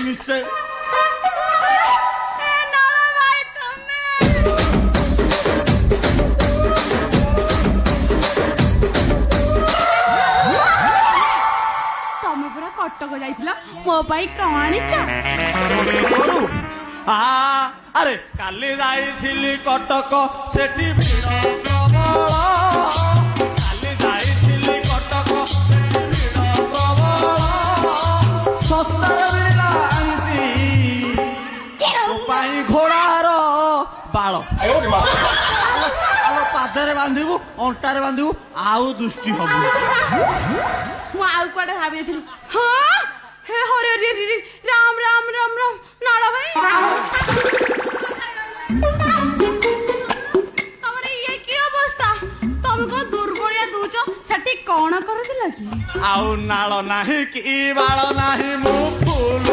ନିଶ୍ଚୟ। ତମେ ପୁରା କଟକ ଯାଇଥିଲ ମୋ ପାଇଁ କଣ ଆଣିଛ? ଆରେ କାଲି ଯାଇଥିଲି କଟକ ସେଠି ଭିଡ଼ ପ୍ରବଳ। କାଲି ଯାଇଥିଲି କଟକ ସେଠି ଭିଡ଼ ପ୍ରବଳ। ଶସ୍ତାରେ ମିଳିଲା ଆଣିଛି ତୋ ପାଇଁ ଘୋଡ଼ାର ବାଳ। ପାଦରେ ବାନ୍ଧିବୁ ଅଣ୍ଟାରେ ବାନ୍ଧିବୁ ଆଉ ଦୃଷ୍ଟି ହବୁ। ମୁଁ ଆଉ କୁଆଡେ ଭାବିଥିଲି। ହଁ ହେ ହରେ ରାମ ରାମ ରାମ ରାମ ନାଳ ଭାଇ ତମର ଇଏ କି ଅବସ୍ଥା? ତମେ କଣ ଦୁର୍ବଳିଆ ଦଉଛ? ସେଠି କଣ କରୁଥିଲ କି? ଆଉ ନାଳ ନାହିଁ କି ବାଳ ନାହିଁ ମୁଁ ଫୁଲ